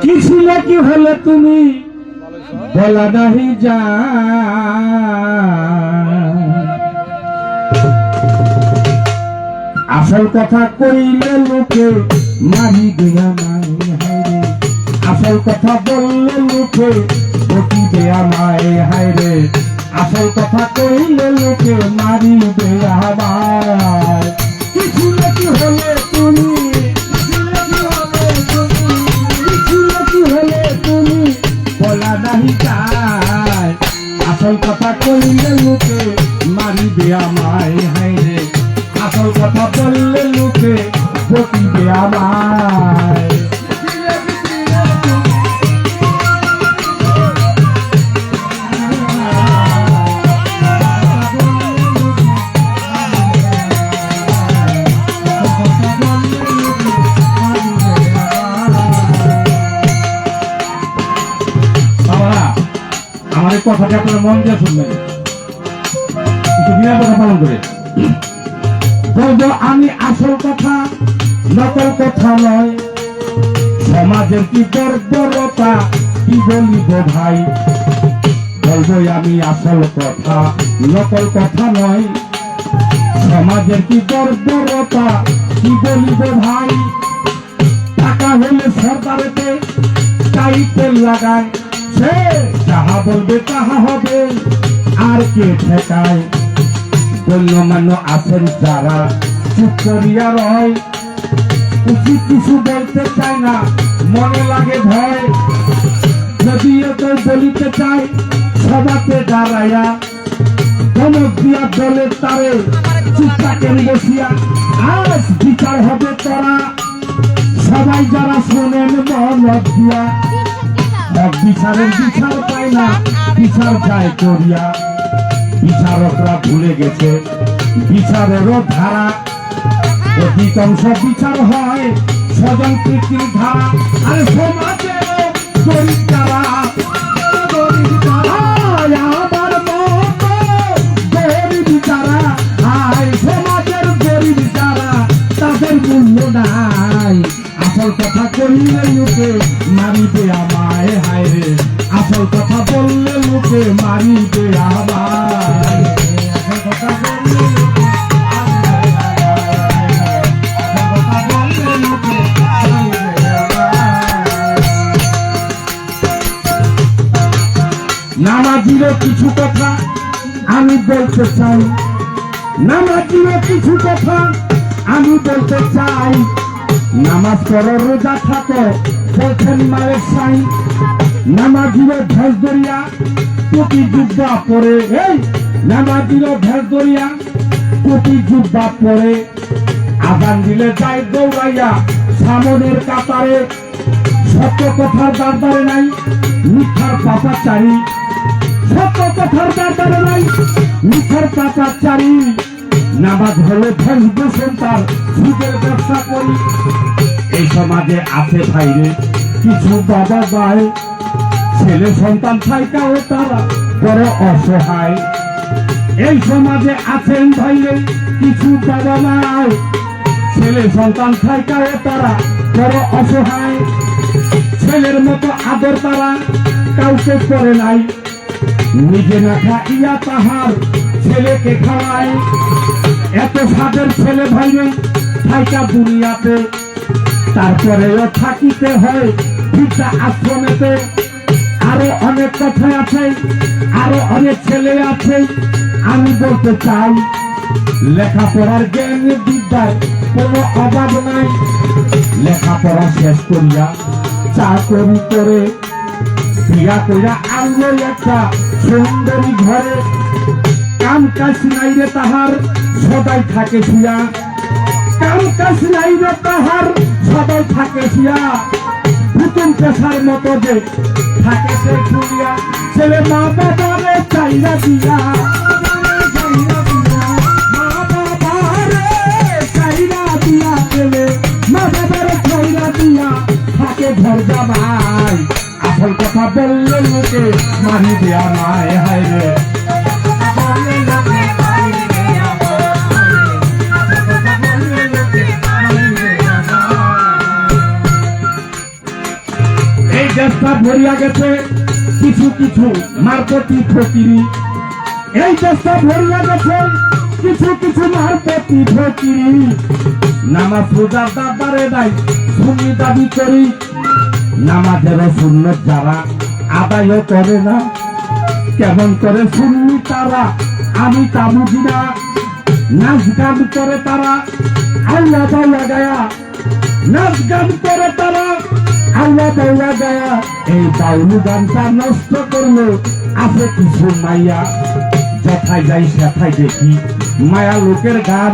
কি ছিল কি হলে তুমি বলা নাহি যা আসল কথা কইলে লোকে মারি দেয়া মাই হায়রে আসল কথা বললে লোকে বকি দেয়া মাই হায়রে আসল কথা কইলে লোকে মারি দেয়া মাই কিছু কি হলে তুমি বলা নাহি যায় আসল কথা কইলে লোকে মারি দেয়া মাই হায়রে আসল কথা বললে লোকে বকিবে আমায় আমার এই কথাটা আপনার মন দিয়ে শুনবেন কিন্তু বিনা কথা পালন করে বলবো আমি আসল কথা নকল কথা নয় সমাজের কি বর্বরতা কি বলিব ভাই বলবো আমি আসল কথা নকল কথা নয় সমাজের কি বর্বরতা কি বলিব ভাই টাকা হলে সরকারেতে টাইটেল লাগায় সে যাহা বলবে তাহা হবে আর কে ঠেকায় গণ্যমান্য আছেন যারা চুপ করিয়া রয় উচিত কিছু বলতে চায় না মনে লাগে ভয় যদি এত বলিতে চায় সবাতে দাঁড়াইয়া ধমক দিয়া দলের তারে চুপ থাকেন বসিয়া আজ বিচার হবে তোরা সবাই যারা শোনেন মনত দিয়া এক বিচারের বিচার পায় না বিচার যায় করিয়া বিচারকরা ভুলে গেছে বিচারেরও ধারা অধিকাংশ বিচার হয় স্বজন প্রীতির ধারা আর সমাজেরও গরিব যারা আমার মতো গরিব যারা আয় সমাজের গরিব যারা তাদের মূল্য নাই আসল কথা কইলে লোকে মারিবে আমায় হায়রে আসল কথা বললে লোকে মারিবে আমায় নামাজিরও কিছু কথা আমি বলতে চাই নামাজিরও কিছু কথা আমি বলতে চাই নামাজ পড়ো রোজা থাকো বলছেন মায়ের সাই নামাজিরও ভেস দরিয়া টুপি জুব্বা পরে এই নামাজিরও ভেস দরিয়া টুপি জুব্বা পরে আজান দিলে যায় দৌড়াইয়া সামনের কাতারে সত্য কথার দরবারে নাই মিথ্যার পাপাচারী সত্য কথার দরবারে নাই মিথ্যার পাপাচারী নামাজ হলো ভেসভূষণ তার সুদের ব্যবসা করি এই সমাজে আছে ভাইরে কিছু বাবা ভাই ছেলে সন্তান থাইকাও তারা বড় অসহায় এই সমাজে আছেন ভাইরে কিছু বাবা ভাই ছেলে সন্তান থাইকাও তারা বড় অসহায় ছেলের মতো আদর তারা কাউকে করে নাই নিজে না খাইয়া তাহার ছেলেকে খাওয়ায় এত সাদের ছেলে ভাইরে থাইকা দুনিয়াতে তারপরেও থাকিতে হয় ভিক্ষা আশ্রমেতে আরো অনেক কথা আছে আরো অনেক ছেলে আছে আমি বলতে চাই লেখাপড়ার জ্ঞান বিদ্যার কোনো অভাব নাই লেখাপড়া শেষ করিয়া চাকরি করে বিয়া কইরা আনলো একটা সুন্দরী ঘরে কাম কাজ নাই রে তাহার সবাই থাকে শুয়া কাম কাজ নাই রে তাহার সবাই থাকে শুয়া ভূতুম পেশার মতো যে থাকে সে শুয়া ছেলে মা বাবারে চাইরা দিয়া মা বাবারে চাইরা দিয়া ছেলে মা বাবারে চাইরা দিয়া থাকে ঘর জামাই আসল কথা বললে লোকে মারি দেয়া মায় হায় রে দেশটা ভরিয়া গেছে কিছু কিছু মারপতি ফকিরি, এই দেশটা ভরিয়া গেছে কিছু কিছু মারপতি ফকিরি। নামাজ রোজার দাদারে নাই সুন্নি দাবি করি, নামাজের সুন্নত যারা আদায় করে না, কেমন করে সুন্নি তারা আমি তা বুঝি না। নাচ গান করে তারা আল্লাহ বাউলা গায়া, নাচ গান করে তারা আল্লাহ বাউলা গায়া। এই বাউল গানটা নষ্ট করলো আছে কিছু মাইয়া, যথায় যাই সেথায় দেখি মায়া লোকের গান।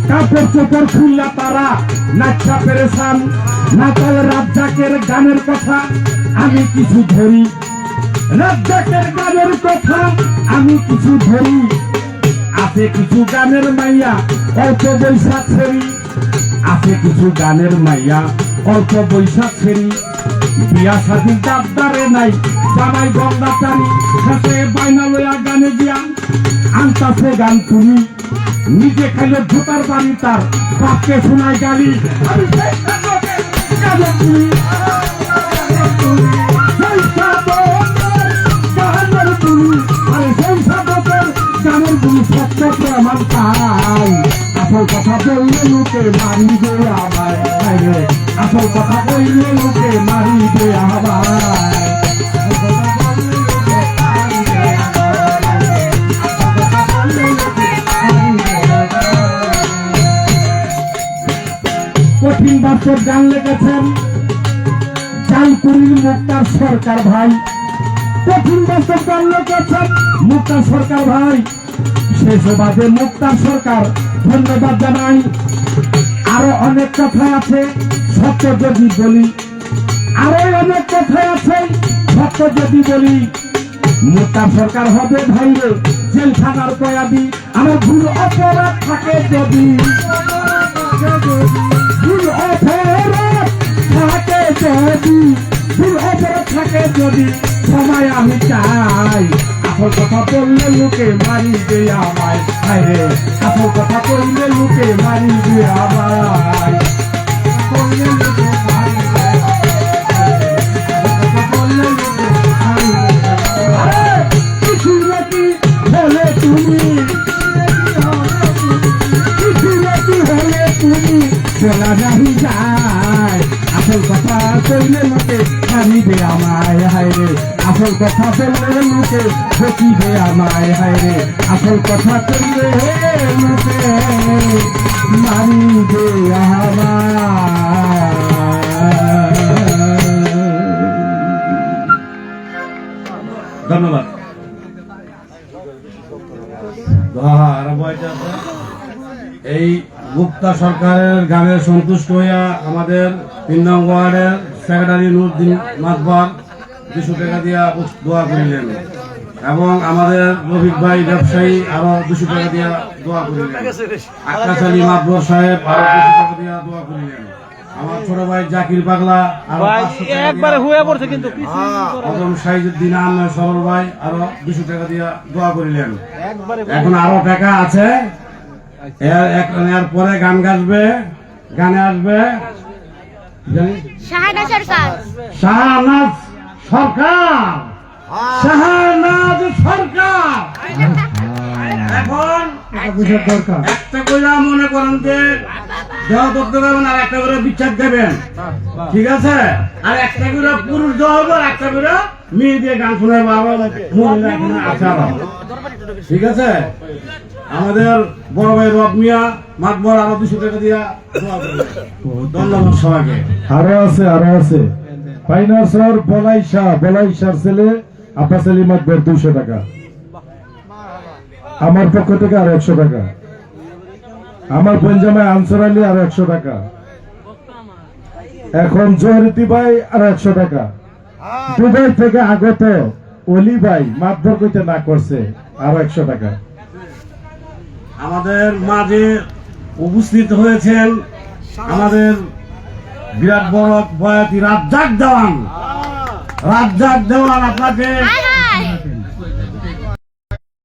কাপড় চোপড় খুললা তারা নাচা পেরেছান, নাচাল রাজ্জাকের গানের কথা আমি কিছু ধরি, রাজ্জাকের গানের কথা আমি কিছু ধরি। আছে কিছু গানের মাইয়া অল্প বৈশাখ ছেড়ি, আছে কিছু গানের মাইয়া অল্প বৈশাখ ছেড়ি। বিয়া শাদীর দাবদারে নাই জামাই গঙ্গাচারী, শেষে বাইনা লইয়া গানে গিয়া আনতাছে গান তুমি। নিজে খাইলে জুতার বাড়ি তার বাপকে শোনায় গালি, আমি সেই সাধকের গানের বুলি, সেই সাধকের গানের বুলি, আরে সেই সাধকের গানের বুলি সত্য প্রমাণ পাই। আসল কথা বললে লোকে মারিবে আমায়, আসল কথা বললে লোকে মারিবে আমায়। কঠিন বাস্তব গান লিখেছেন জালকুড়ির মুক্তার সরকার ভাই, কঠিন বাস্তব গান লিখেছেন মুক্তার সরকার ভাই। শেষ বাদে মুক্তার সরকার ধন্যবাদ জানাই। আরো অনেক কথা আছে সত্য যদি বলি, আরো অনেক কথা আছে সত্য যদি বলি। মুক্তার সরকার হবে ভাইরে জেলখানার কয়াদি, আমার ভুল অপরাধ থাকে যদি, ভুল অপরাধ থাকে যদি, ভুল অপরাধ থাকে যদি সময় আমি চাই। আসল কথা বললে লোকে মারিবে আমায়, হায়রে আসল কথা বললে লোকে মারিবে আমায়। বললে লোকে মারিবে, বললে লোকে মারিবে। কিছু নাকি হলে তুমি, কিছু নাকি হলে তুমি বলা নাহি যায়। আসল কথা বললে লোকে মারিবে আমায়, হায়রে আসল কথা বললে লোকে ঠকিবে আমায়, হায়রে আসল কথা বললে লোকে মারিবে আমায়। ধন্যবাদ। এই মুক্তা সরকারের গানের সন্তুষ্ট হইয়া আমাদের 3 নং ওয়ার্ডের সেক্রেটারি নুরুদ্দিন মাতবার 200 টাকা দিয়া দোয়া করিলেন, এবং আমাদের রফিক ভাই ব্যবসায়ী আরো 200 টাকা দিয়া দোয়া করিলেন, আকাশ আলী মাতবর সাহেব আরো 200 টাকা দিয়া দোয়া করিলেন, আমার ছোট ভাই জাকির পাগলা আরো 500 টাকা একবারে হয়ে পড়ছে, কিন্তু আজম শাহিদুদ্দিন আহমেদ সরল ভাই আরো 200 টাকা দিয়া দোয়া করিলেন। এখন আরো টাকা আছে, এর পরে গান গাইবে, গানে আসবে শাহনাজ সরকার, শাহনাজ সরকার, শাহনাজ সরকার। এখন দরকার একটা করে মনে করেন যে দেওয়া করতে পারবেন, আর একটা করে বিচার দেবেন, ঠিক আছে? আর একটা করে পুরুষ দেওয়া হবে, আর একটা করে মেয়ে দিয়ে গান শোনাবে, মহিলা এখানে আছে আরো, ঠিক আছে? আমাদের বড় ভাই রব মিয়া মাতবর আরো 200 টাকা দিয়া দোয়া করবেন। ধন্যবাদ সবাইকে। আরো আছে, আরো আছে। পাইনাসর বলাইশার ছেলে আব্বাস আলী মাতবর 200 টাকা, আমার পক্ষ থেকে আরো 100 টাকা, আমার পঞ্জামায় আনসার আলী আরো 100 টাকা, এখন জহরতি ভাই আরো 100 টাকা, দুবাই থেকে আগত অলি ভাই মাতবর কইতে না করছে আরো 100 টাকা। আমাদের মাঝে উপস্থিত হয়েছেন আমাদের বিরাট বড় বয়াতি রাজ্জাক দেওয়ান, আপনাকে